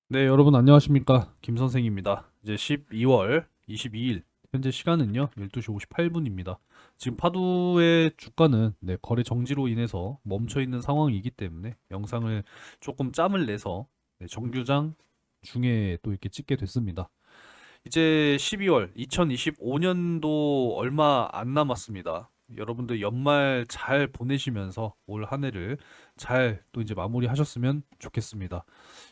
네, 여러분 안녕하십니까? 김 선생입니다. 이제 12월 22일 현재 시간은요 12시 58분입니다. 지금 파도의 주가는 거래 정지로 인해서 멈춰 있는 상황이기 때문에 영상을 조금 짬을 내서 정규장 중에 또 이렇게 찍게 됐습니다. 이제 12월 2025년도 얼마 안 남았습니다. 여러분들 연말 잘 보내시면서 올 한 해를 잘 또 이제 마무리하셨으면 좋겠습니다.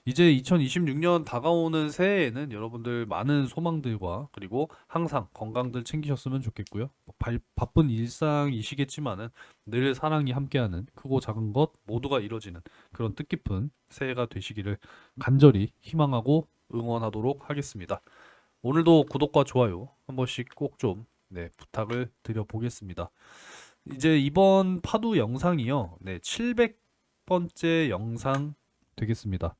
이제 2026년 다가오는 새해에는 여러분들 많은 소망들과 그리고 항상 건강들 챙기셨으면 좋겠고요. 바쁜 일상이시겠지만은 늘 사랑이 함께하는 크고 작은 것 모두가 이루어지는 그런 뜻깊은 새해가 되시기를 간절히 희망하고 응원하도록 하겠습니다. 오늘도 구독과 좋아요 한 번씩 꼭 좀 부탁을 드려보겠습니다. 이제 이번 파도 영상이요. 700번째 영상 되겠습니다.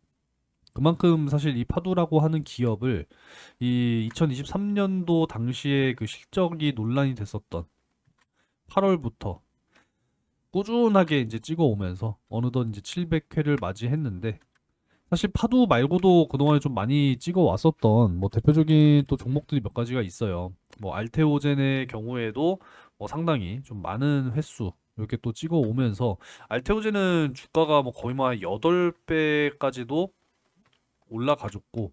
그만큼 사실 이 파도라고 하는 기업을 이 2023년도 당시에 그 실적이 논란이 됐었던 8월부터 꾸준하게 이제 찍어오면서 어느덧 이제 700회를 맞이했는데 사실 파도 말고도 그동안에 좀 많이 찍어 왔었던 뭐 대표적인 또 종목들이 몇 가지가 있어요. 뭐 알테오젠의 경우에도 뭐 상당히 좀 많은 횟수 이렇게 또 찍어 오면서 알테오젠은 주가가 뭐 거의 뭐 한 8배까지도 올라가줬고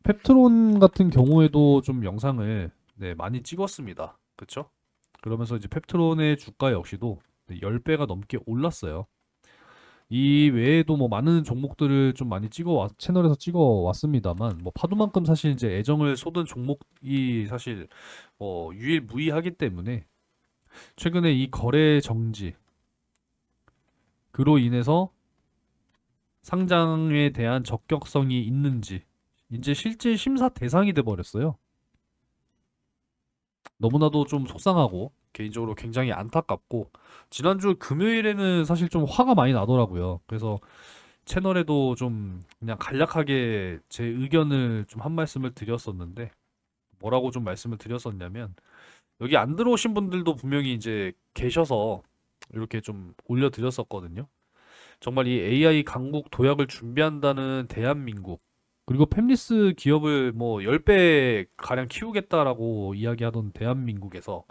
펩트론 같은 경우에도 좀 영상을 많이 찍었습니다. 그쵸? 그러면서 이제 펩트론의 주가 역시도 10배가 넘게 올랐어요. 이 외에도 뭐 많은 종목들을 좀 많이 채널에서 찍어 왔습니다만 뭐 파도만큼 사실 이제 애정을 쏟은 종목이 사실 유일무이하기 때문에 최근에 이 거래 정지 그로 인해서 상장에 대한 적격성이 있는지 이제 실제 심사 대상이 돼 버렸어요. 너무나도 좀 속상하고 개인적으로 굉장히 안타깝고 지난주 금요일에는 사실 좀 화가 많이 나더라고요. 그래서 채널에도 좀 그냥 간략하게 제 의견을 좀 한 말씀을 드렸었는데 뭐라고 좀 말씀을 드렸었냐면 여기 안 들어오신 분들도 분명히 이제 계셔서 이렇게 좀 올려드렸었거든요. 정말 이 AI 강국 도약을 준비한다는 대한민국 그리고 팹리스 기업을 뭐 10배 가량 키우겠다라고 이야기하던 대한민국에서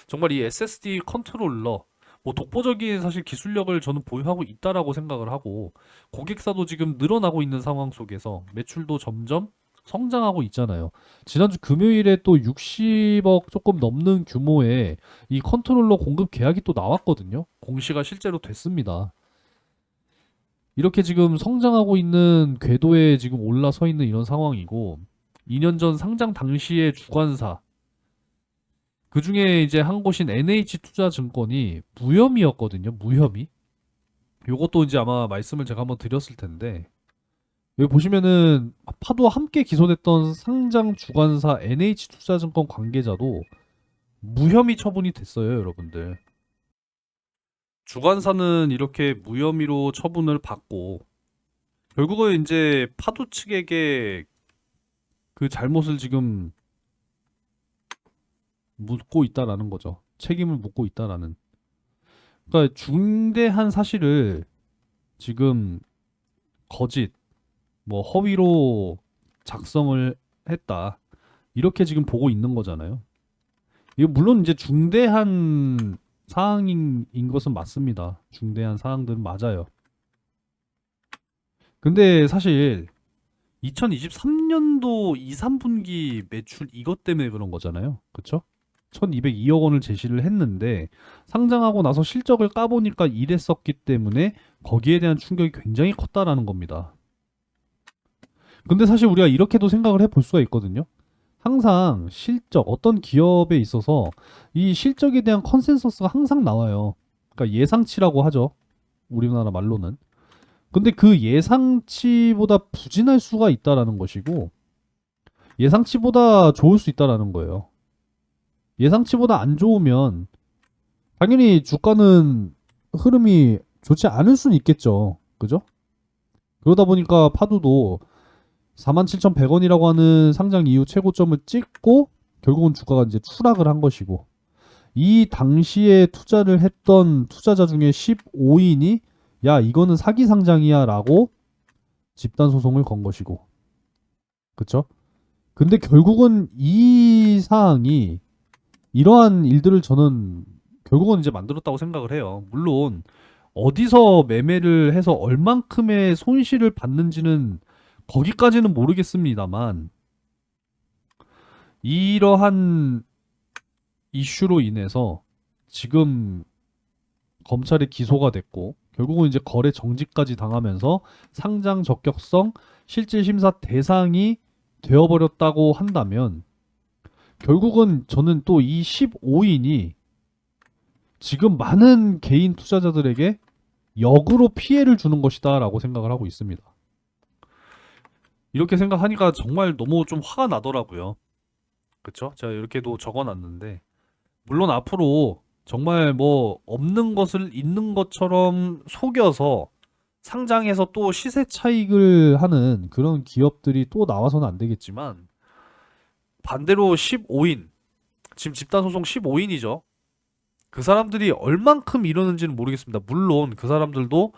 정말 이 SSD 컨트롤러 뭐 독보적인 사실 기술력을 저는 보유하고 있다라고 생각을 하고 고객사도 지금 늘어나고 있는 상황 속에서 매출도 점점 성장하고 있잖아요. 지난주 금요일에 또 60억 조금 넘는 규모의 이 컨트롤러 공급 계약이 또 나왔거든요. 공시가 실제로 됐습니다. 이렇게 지금 성장하고 있는 궤도에 지금 올라서 있는 이런 상황이고 2년 전 상장 당시의 주관사 그 중에 이제 한 곳인 NH투자증권이 무혐의였거든요. 무혐의. 요것도 이제 아마 말씀을 제가 한번 드렸을 텐데 여기 보시면은 파도와 함께 기소됐던 상장 주관사 NH투자증권 관계자도 무혐의 처분이 됐어요, 여러분들. 주관사는 이렇게 무혐의로 처분을 받고 결국은 이제 파도 측에게 그 잘못을 지금 묻고 있다라는 거죠. 책임을 묻고 있다라는. 그러니까 중대한 사실을 지금 거짓, 뭐 허위로 작성을 했다. 이렇게 지금 보고 있는 거잖아요. 이거 물론 이제 중대한 사항인 것은 맞습니다. 중대한 사항들은 맞아요. 근데 사실 2023년도 2, 3분기 매출 이것 때문에 그런 거잖아요. 그쵸? 1202억 원을 제시를 했는데 상장하고 나서 실적을 까보니까 이랬었기 때문에 거기에 대한 충격이 굉장히 컸다라는 겁니다. 근데 사실 우리가 이렇게도 생각을 해볼 수가 있거든요. 항상 실적, 어떤 기업에 있어서 이 실적에 대한 컨센서스가 항상 나와요. 그러니까 예상치라고 하죠. 우리나라 말로는. 근데 그 예상치보다 부진할 수가 있다라는 것이고 예상치보다 좋을 수 있다라는 거예요. 예상치보다 안 좋으면 당연히 주가는 흐름이 좋지 않을 수는 있겠죠. 그죠? 그러다 보니까 파도도 47,100원이라고 하는 상장 이후 최고점을 찍고 결국은 주가가 이제 추락을 한 것이고 이 당시에 투자를 했던 투자자 중에 15인이 야 이거는 사기 상장이야 라고 집단 소송을 건 것이고 그쵸? 근데 결국은 이 사항이 이러한 일들을 저는 결국은 이제 만들었다고 생각을 해요. 물론 어디서 매매를 해서 얼만큼의 손실을 받는지는 거기까지는 모르겠습니다만 이러한 이슈로 인해서 지금 검찰에 기소가 됐고 결국은 이제 거래 정지까지 당하면서 상장 적격성 실질 심사 대상이 되어버렸다고 한다면 결국은 저는 또 이 15인이 지금 많은 개인 투자자들에게 역으로 피해를 주는 것이다라고 생각을 하고 있습니다. 이렇게 생각하니까 정말 너무 좀 화가 나더라고요. 그쵸? 제가 이렇게도 적어놨는데 물론 앞으로 정말 뭐 없는 것을 있는 것처럼 속여서 상장해서 또 시세 차익을 하는 그런 기업들이 또 나와서는 안 되겠지만 반대로 15인 지금 집단소송 15인이죠. 그 사람들이 얼만큼 이러는지는 모르겠습니다. 물론 그 사람들도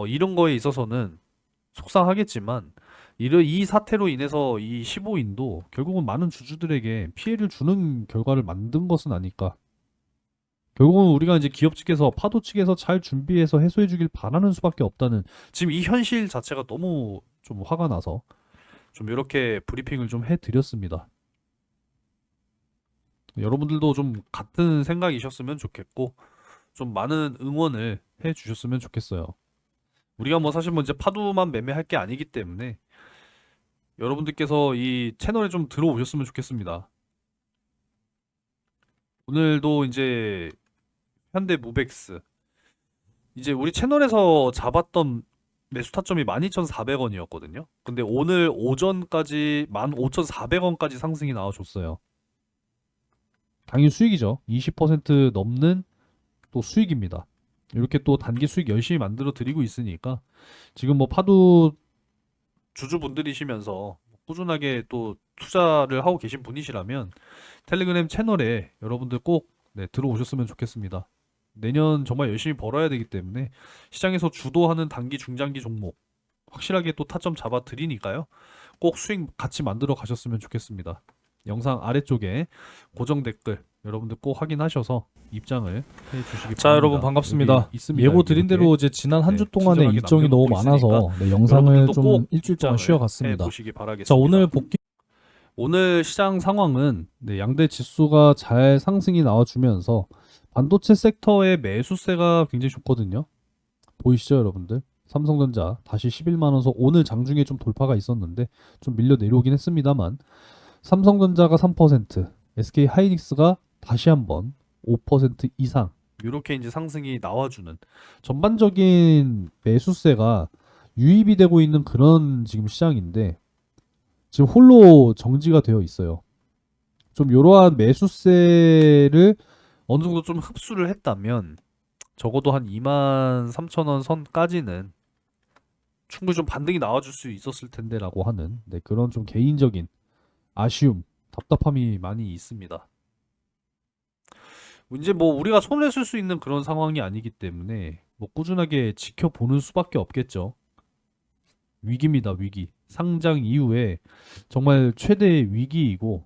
이런 거에 있어서는 속상하겠지만 이 사태로 인해서 이 15인도 결국은 많은 주주들에게 피해를 주는 결과를 만든 것은 아닐까. 결국은 우리가 이제 기업 측에서 파도 측에서 잘 준비해서 해소해 주길 바라는 수밖에 없다는 지금 이 현실 자체가 너무 좀 화가 나서 좀 이렇게 브리핑을 좀 해드렸습니다. 여러분들도 좀 같은 생각이셨으면 좋겠고 좀 많은 응원을 해 주셨으면 좋겠어요. 우리가 뭐 사실 뭐 이제 파도만 매매할 게 아니기 때문에 여러분들께서 이 채널에 좀 들어오셨으면 좋겠습니다. 오늘도 이제 현대 무벡스 이제 우리 채널에서 잡았던 매수 타점이 12,400원이었거든요. 근데 오늘 오전까지 15,400원까지 상승이 나와줬어요. 당연히 수익이죠. 20% 넘는 또 수익입니다. 이렇게 또 단기 수익 열심히 만들어 드리고 있으니까 지금 뭐 파도 주주분들이시면서 꾸준하게 또 투자를 하고 계신 분이시라면 텔레그램 채널에 여러분들 꼭 네, 들어오셨으면 좋겠습니다. 내년 정말 열심히 벌어야 되기 때문에 시장에서 주도하는 단기 중장기 종목 확실하게 또 타점 잡아 드리니까요. 꼭 수익 같이 만들어 가셨으면 좋겠습니다. 영상 아래쪽에 고정 댓글 여러분들 꼭 확인하셔서 입장을 해 주시기 자, 여러분 바랍니다. 반갑습니다. 여기 있습니다. 예고 여기 드린 이렇게. 대로 이제 지난 한 주 네, 동안에 친절하게 일정이 너무 남겨놓고 있으니까 많아서 네, 영상을 여러분들도 좀 꼭 일주일 동안 입장을 쉬어갔습니다. 해보시기 바라겠습니다. 자, 오늘 복귀 오늘 시장 상황은 네, 양대 지수가 잘 상승이 나와주면서 반도체 섹터의 매수세가 굉장히 좋거든요. 보이시죠, 여러분들? 삼성전자 다시 11만 원서 오늘 장중에 좀 돌파가 있었는데 좀 밀려 내려오긴 했습니다만 삼성전자가 3%, SK 하이닉스가 다시 한번 5% 이상 이렇게 이제 상승이 나와주는 전반적인 매수세가 유입이 되고 있는 그런 지금 시장인데 지금 홀로 정지가 되어 있어요. 좀 이러한 매수세를 어느 정도 좀 흡수를 했다면 적어도 한 23,000원 선까지는 충분히 좀 반등이 나와줄 수 있었을 텐데라고 하는 네, 그런 좀 개인적인 아쉬움, 답답함이 많이 있습니다. 이제 뭐 우리가 손을 쓸 수 있는 그런 상황이 아니기 때문에 뭐 꾸준하게 지켜보는 수밖에 없겠죠. 위기입니다, 위기. 상장 이후에 정말 최대의 위기이고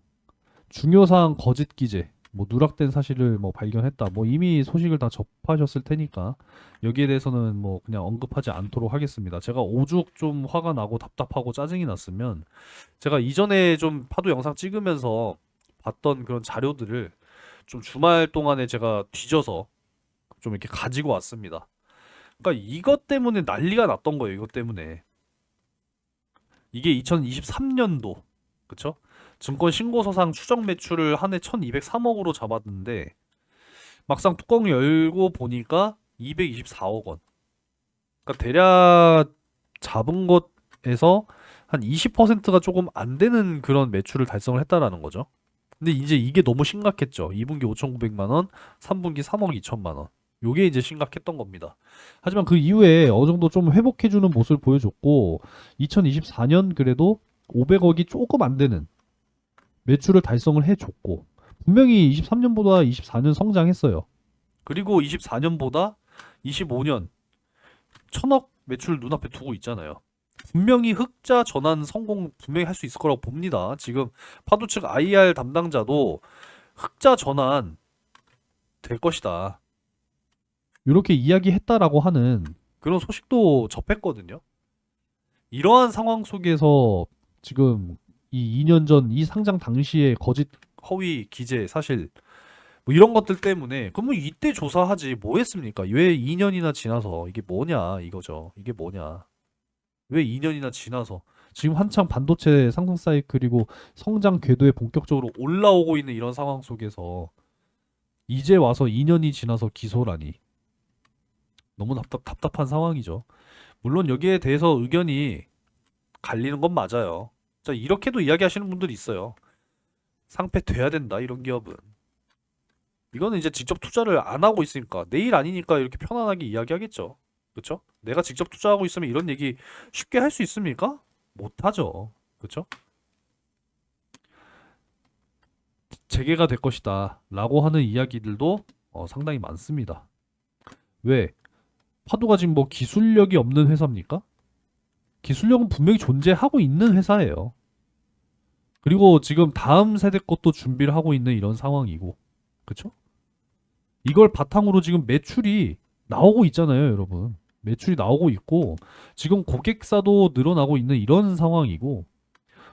중요사항 거짓 기재, 뭐 누락된 사실을 뭐 발견했다. 뭐 이미 소식을 다 접하셨을 테니까 여기에 대해서는 뭐 그냥 언급하지 않도록 하겠습니다. 제가 오죽 좀 화가 나고 답답하고 짜증이 났으면 제가 이전에 좀 파도 영상 찍으면서 봤던 그런 자료들을 좀 주말 동안에 제가 뒤져서 좀 이렇게 가지고 왔습니다. 그러니까 이것 때문에 난리가 났던 거예요. 이것 때문에. 이게 2023년도 그쵸? 증권 신고서상 추정 매출을 한 해 1203억으로 잡았는데 막상 뚜껑 열고 보니까 224억 원. 그러니까 대략 잡은 것에서 한 20%가 조금 안 되는 그런 매출을 달성을 했다라는 거죠. 근데 이제 이게 너무 심각했죠. 2분기 5,900만 원, 3분기 3억 2천만 원. 요게 이제 심각했던 겁니다. 하지만 그 이후에 어느 정도 좀 회복해주는 모습을 보여줬고 2024년 그래도 500억이 조금 안 되는 매출을 달성을 해줬고 분명히 23년보다 24년 성장했어요. 그리고 24년보다 25년 1,000억 매출 눈앞에 두고 있잖아요. 분명히 흑자 전환 성공 분명히 할 수 있을 거라고 봅니다. 지금 파도 측 IR 담당자도 흑자 전환 될 것이다, 이렇게 이야기했다라고 하는 그런 소식도 접했거든요. 이러한 상황 속에서 지금 이 2년 전 이 상장 당시에 거짓 허위 기재 사실 뭐 이런 것들 때문에 그러면 이때 조사하지 뭐 했습니까? 왜 2년이나 지나서 이게 뭐냐 이거죠. 이게 뭐냐. 왜 2년이나 지나서 지금 한창 반도체 상승 사이클이고 성장 궤도에 본격적으로 올라오고 있는 이런 상황 속에서 이제 와서 2년이 지나서 기소라니 너무 답답한 상황이죠. 물론 여기에 대해서 의견이 갈리는 건 맞아요. 자, 이렇게도 이야기하시는 분들이 있어요. 상패 돼야 된다, 이런 기업은. 이거는 이제 직접 투자를 안 하고 있으니까 내일 아니니까 이렇게 편안하게 이야기하겠죠. 그쵸? 내가 직접 투자하고 있으면 이런 얘기 쉽게 할 수 있습니까? 못하죠. 그쵸? 재개가 될 것이다 라고 하는 이야기들도 상당히 많습니다. 왜? 파도가 지금 뭐 기술력이 없는 회사입니까? 기술력은 분명히 존재하고 있는 회사예요. 그리고 지금 다음 세대 것도 준비를 하고 있는 이런 상황이고, 그쵸? 이걸 바탕으로 지금 매출이 나오고 있잖아요, 여러분. 매출이 나오고 있고, 지금 고객사도 늘어나고 있는 이런 상황이고,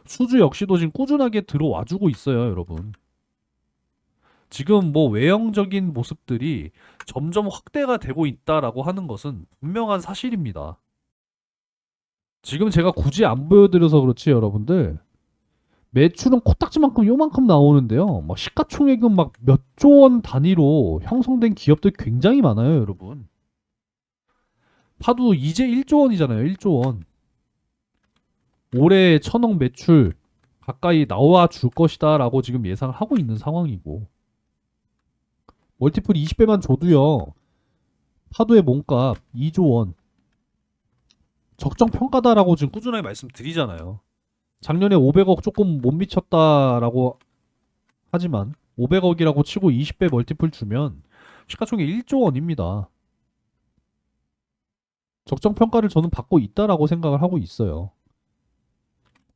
수주 역시도 지금 꾸준하게 들어와주고 있어요, 여러분. 지금 뭐 외형적인 모습들이 점점 확대가 되고 있다라고 하는 것은 분명한 사실입니다. 지금 제가 굳이 안 보여드려서 그렇지, 여러분들. 매출은 코딱지만큼 요만큼 나오는데요. 막 시가총액은 막 몇 조 원 단위로 형성된 기업들 굉장히 많아요, 여러분. 파도 이제 1조 원이잖아요, 1조 원. 올해 천억 매출 가까이 나와 줄 것이다라고 지금 예상을 하고 있는 상황이고. 멀티플 20배만 줘도요. 파도의 몸값 2조 원. 적정 평가다라고 지금 꾸준하게 말씀드리잖아요. 작년에 500억 조금 못 미쳤다라고 하지만 500억이라고 치고 20배 멀티플 주면 시가총액 1조 원입니다. 적정 평가를 저는 받고 있다라고 생각을 하고 있어요.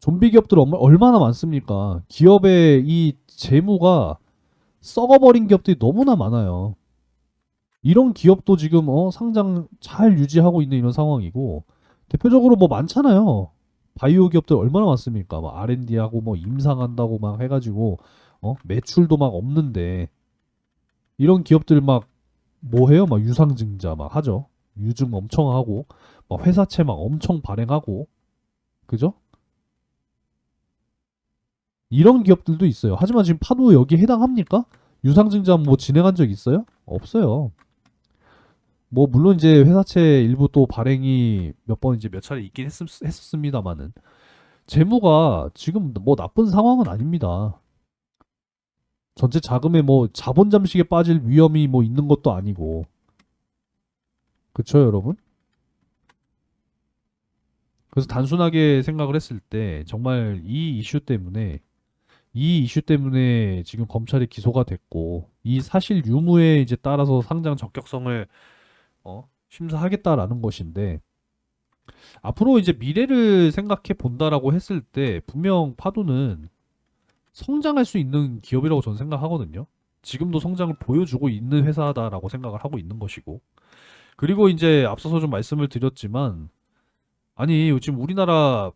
좀비 기업들 얼마나 많습니까? 기업의 이 재무가 썩어버린 기업들이 너무나 많아요. 이런 기업도 지금 상장 잘 유지하고 있는 이런 상황이고 대표적으로 뭐 많잖아요. 바이오 기업들 얼마나 많습니까? 막 R&D 하고 뭐 임상한다고 막 해가지고 매출도 막 없는데 이런 기업들 막 뭐 해요? 막 유상증자 막 하죠. 유증 엄청 하고 막 회사채 막 엄청 발행하고 그죠? 이런 기업들도 있어요. 하지만 지금 파도 여기에 해당합니까? 유상증자 뭐 진행한 적 있어요? 없어요. 뭐 물론 이제 회사채 일부 또 발행이 몇 번 이제 몇 차례 있긴 했었습니다만은 재무가 지금 뭐 나쁜 상황은 아닙니다. 전체 자금에 뭐 자본 잠식에 빠질 위험이 뭐 있는 것도 아니고 그쵸 여러분? 그래서 단순하게 생각을 했을 때 정말 이 이슈 때문에 지금 검찰이 기소가 됐고 이 사실 유무에 이제 따라서 상장 적격성을 심사하겠다라는 것인데 앞으로 이제 미래를 생각해 본다라고 했을 때 분명 파도는 성장할 수 있는 기업이라고 저는 생각하거든요. 지금도 성장을 보여주고 있는 회사다라고 생각을 하고 있는 것이고 그리고 이제 앞서서 좀 말씀을 드렸지만 아니 지금 우리나라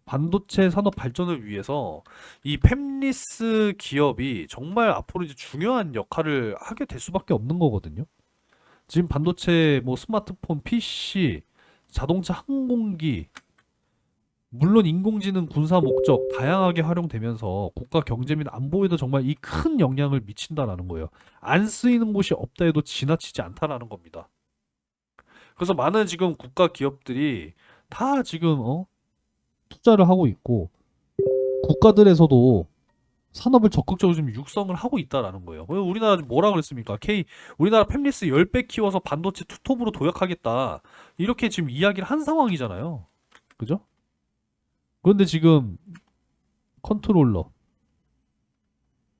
반도체 산업 발전을 위해서 이 팹리스 기업이 정말 앞으로 이제 중요한 역할을 하게 될 수밖에 없는 거거든요. 지금 반도체 뭐 스마트폰, PC, 자동차, 항공기 물론 인공지능 군사 목적 다양하게 활용되면서 국가 경제 및 안보에도 정말 이 큰 영향을 미친다라는 거예요. 안 쓰이는 곳이 없다 해도 지나치지 않다라는 겁니다. 그래서 많은 지금 국가 기업들이 다 지금 투자를 하고 있고 국가들에서도 산업을 적극적으로 지금 육성을 하고 있다라는 거예요. 우리나라 뭐라 그랬습니까? 우리나라 팹리스 10배 키워서 반도체 투톱으로 도약하겠다. 이렇게 지금 이야기를 한 상황이잖아요. 그죠? 그런데 지금 컨트롤러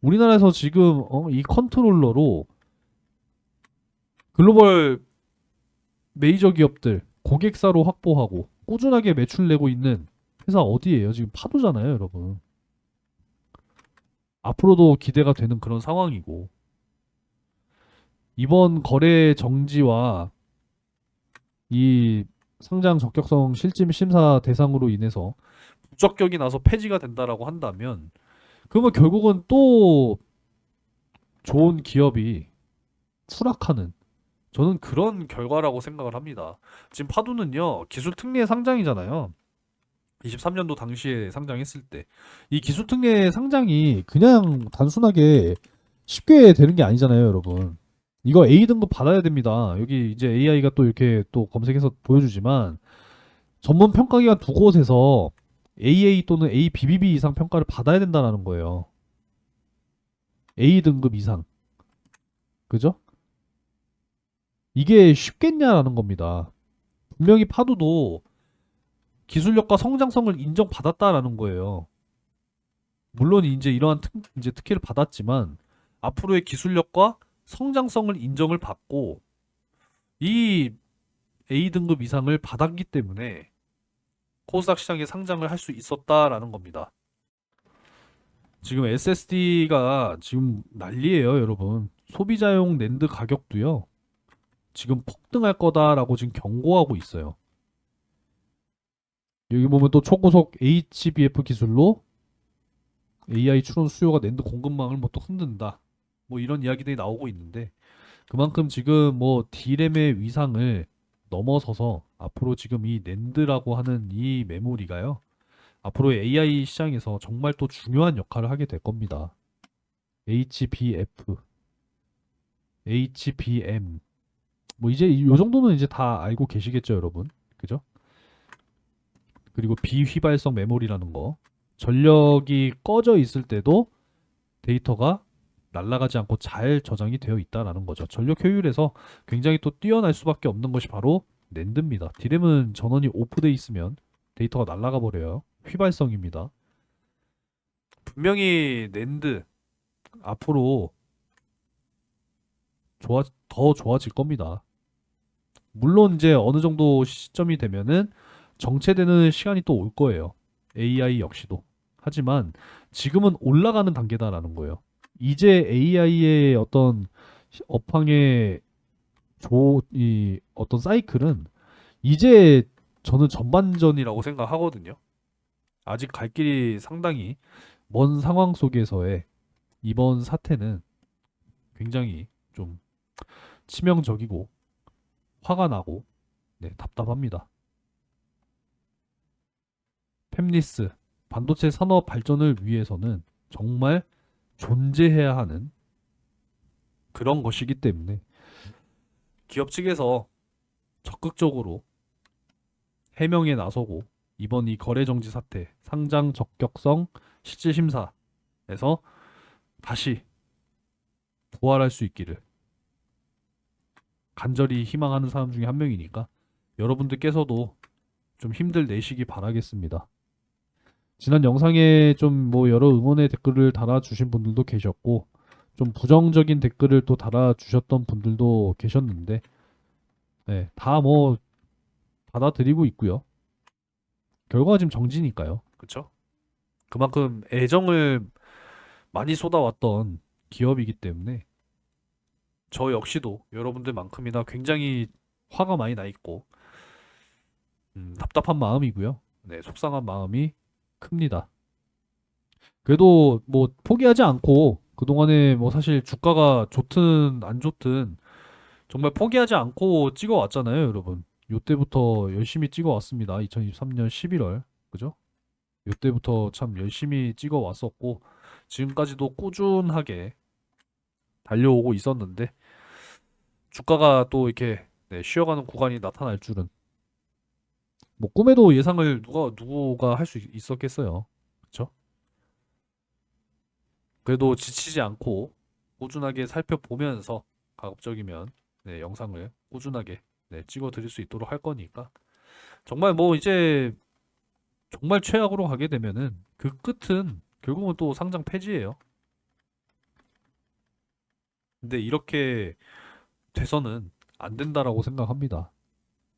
우리나라에서 지금 이 컨트롤러로 글로벌 메이저 기업들 고객사로 확보하고 꾸준하게 매출 내고 있는 회사 어디예요? 지금 파도잖아요, 여러분. 앞으로도 기대가 되는 그런 상황이고, 이번 거래 정지와 이 상장 적격성 실질 심사 대상으로 인해서 부적격이 나서 폐지가 된다라고 한다면, 그러면 결국은 또 좋은 기업이 추락하는, 저는 그런 결과라고 생각을 합니다. 지금 파도는요, 기술 특례 상장이잖아요. 23년도 당시에 상장했을 때. 이 기술 특례 상장이 그냥 단순하게 쉽게 되는 게 아니잖아요, 여러분. 이거 A 등급 받아야 됩니다. 여기 이제 AI가 또 이렇게 또 검색해서 보여주지만, 전문 평가기관 두 곳에서 AA 또는 ABBB 이상 평가를 받아야 된다는 거예요. A 등급 이상. 그죠? 이게 쉽겠냐라는 겁니다. 분명히 파도도 기술력과 성장성을 인정받았다라는 거예요. 물론 이제 이러한 이제 특혜를 받았지만 앞으로의 기술력과 성장성을 인정을 받고 이 A 등급 이상을 받았기 때문에 코스닥 시장에 상장을 할 수 있었다라는 겁니다. 지금 SSD가 지금 난리예요, 여러분. 소비자용 낸드 가격도요. 지금 폭등할 거다라고 지금 경고하고 있어요. 여기 보면 또 초고속 HBF 기술로 AI 추론 수요가 낸드 공급망을 뭐 또 흔든다. 뭐 이런 이야기들이 나오고 있는데 그만큼 지금 뭐 D램의 위상을 넘어서서 앞으로 지금 이 낸드라고 하는 이 메모리가요. 앞으로의 AI 시장에서 정말 또 중요한 역할을 하게 될 겁니다. HBF, HBM. 뭐 이제 이 정도는 이제 다 알고 계시겠죠, 여러분. 그죠? 그리고 비휘발성 메모리라는 거. 전력이 꺼져 있을 때도 데이터가 날아가지 않고 잘 저장이 되어 있다라는 거죠. 전력 효율에서 굉장히 또 뛰어날 수밖에 없는 것이 바로 낸드입니다. D램은 전원이 오프돼 있으면 데이터가 날아가 버려요. 휘발성입니다. 분명히 낸드 앞으로 더 좋아질 겁니다. 물론 이제 어느 정도 시점이 되면은 정체되는 시간이 또 올 거예요. AI 역시도. 하지만 지금은 올라가는 단계다라는 거예요. 이제 AI의 어떤 업황의 이 어떤 사이클은 이제 저는 전반전이라고 생각하거든요. 아직 갈 길이 상당히 먼 상황 속에서의 이번 사태는 굉장히 좀 치명적이고 화가 나고 네, 답답합니다. 팹리스 반도체 산업 발전을 위해서는 정말 존재해야 하는 그런 것이기 때문에 기업 측에서 적극적으로 해명에 나서고 이번 이 거래 정지 사태, 상장 적격성 실질 심사에서 다시 부활할 수 있기를 간절히 희망하는 사람 중에 한 명이니까 여러분들께서도 좀 힘들 내시기 바라겠습니다. 지난 영상에 좀 뭐 여러 응원의 댓글을 달아주신 분들도 계셨고 좀 부정적인 댓글을 또 달아주셨던 분들도 계셨는데 네, 다 뭐 받아들이고 있고요. 결과가 지금 정지니까요. 그쵸? 그만큼 애정을 많이 쏟아왔던 기업이기 때문에 저 역시도 여러분들만큼이나 굉장히 화가 많이 나 있고 답답한 마음이고요. 네, 속상한 마음이 큽니다. 그래도 뭐 포기하지 않고 그동안에 뭐 사실 주가가 좋든 안 좋든 정말 포기하지 않고 찍어왔잖아요, 여러분. 요때부터 열심히 찍어왔습니다. 2023년 11월. 그죠? 요때부터 참 열심히 찍어왔었고 지금까지도 꾸준하게 달려오고 있었는데 주가가 또 이렇게 네, 쉬어가는 구간이 나타날 줄은 뭐 꿈에도 예상을 누가 할 수 있었겠어요. 그쵸? 그래도 지치지 않고 꾸준하게 살펴보면서 가급적이면 네, 영상을 꾸준하게 네, 찍어 드릴 수 있도록 할 거니까 정말 뭐 이제 정말 최악으로 가게 되면은 그 끝은 결국은 또 상장 폐지예요. 근데 이렇게 돼서는 안 된다라고 생각합니다.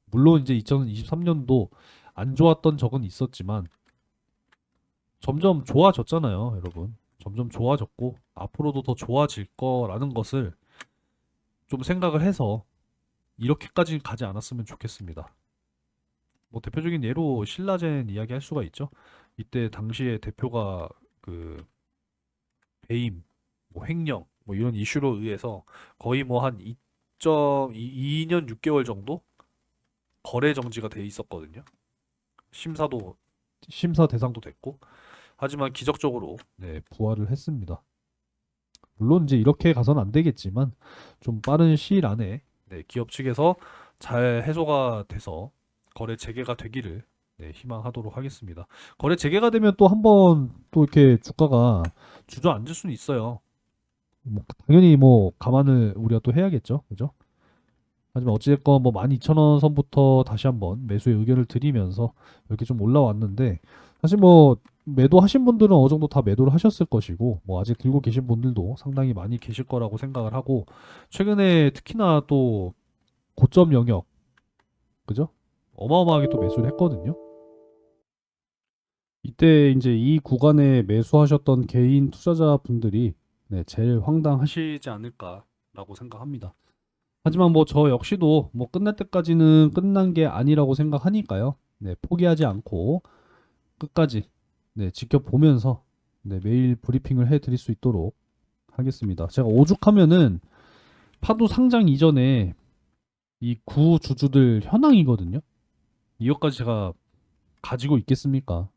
물론 이제 2023년도 안 좋았던 적은 있었지만 점점 좋아졌잖아요, 여러분. 점점 좋아졌고 앞으로도 더 좋아질 거라는 것을 좀 생각을 해서 이렇게까지 가지 않았으면 좋겠습니다. 뭐 대표적인 예로 신라젠 이야기 할 수가 있죠. 이때 당시에 대표가 그 배임, 뭐 횡령, 뭐 이런 이슈로 의해서 거의 뭐 한 2년 6개월 정도 거래 정지가 돼 있었거든요. 심사 대상도 됐고 하지만 기적적으로 네, 부활을 했습니다. 물론 이제 이렇게 가서는 안 되겠지만 좀 빠른 시일 안에 네, 기업 측에서 잘 해소가 돼서 거래 재개가 되기를 네, 희망하도록 하겠습니다. 거래 재개가 되면 또 한번 또 이렇게 주가가 주저앉을 수는 있어요. 뭐 당연히 뭐 감안을 우리가 또 해야겠죠. 그죠? 하지만 어찌됐건 뭐 12,000원 선부터 다시 한번 매수의 의견을 드리면서 이렇게 좀 올라왔는데 사실 뭐 매도하신 분들은 어느 정도 다 매도를 하셨을 것이고 뭐 아직 들고 계신 분들도 상당히 많이 계실 거라고 생각을 하고 최근에 특히나 또 고점 영역 그죠? 어마어마하게 또 매수를 했거든요. 이때 이제 이 구간에 매수하셨던 개인 투자자분들이 네, 제일 황당하시지 않을까라고 생각합니다. 하지만 뭐 저 역시도 뭐 끝날 때까지는 끝난 게 아니라고 생각하니까요. 네, 포기하지 않고 끝까지 네, 지켜보면서 네, 매일 브리핑을 해드릴 수 있도록 하겠습니다. 제가 오죽하면은 파도 상장 이전에 이 구주주들 현황이거든요. 이것까지 제가 가지고 있겠습니까?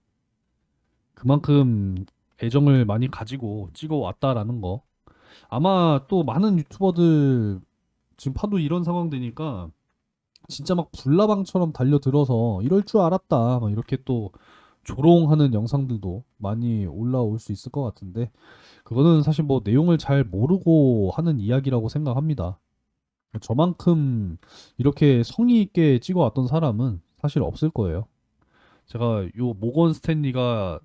그만큼 애정을 많이 가지고 찍어왔다라는 거. 아마 또 많은 유튜버들 지금 파도 이런 상황 되니까 진짜 막 불나방처럼 달려들어서 이럴 줄 알았다 막 이렇게 또 조롱하는 영상들도 많이 올라올 수 있을 것 같은데 그거는 사실 뭐 내용을 잘 모르고 하는 이야기라고 생각합니다. 저만큼 이렇게 성의 있게 찍어왔던 사람은 사실 없을 거예요. 제가 요 모건 스탠리가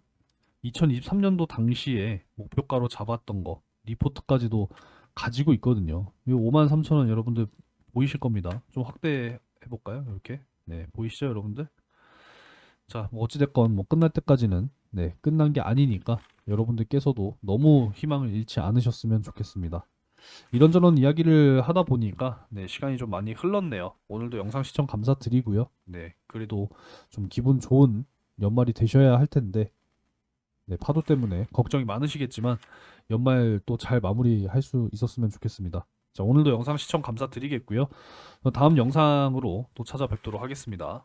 2023년도 당시에 목표가로 잡았던 거 리포트까지도 가지고 있거든요. 이 53,000원 여러분들 보이실 겁니다. 좀 확대해 볼까요? 이렇게. 네, 보이시죠, 여러분들? 자, 뭐 어찌됐건 뭐 끝날 때까지는 네, 끝난 게 아니니까 여러분들께서도 너무 희망을 잃지 않으셨으면 좋겠습니다. 이런저런 이야기를 하다 보니까 네, 시간이 좀 많이 흘렀네요. 오늘도 영상 시청 감사드리고요. 네, 그래도 좀 기분 좋은 연말이 되셔야 할 텐데 네, 파도 때문에 걱정이 많으시겠지만 연말 또 잘 마무리할 수 있었으면 좋겠습니다. 자, 오늘도 영상 시청 감사드리겠고요. 다음 영상으로 또 찾아뵙도록 하겠습니다.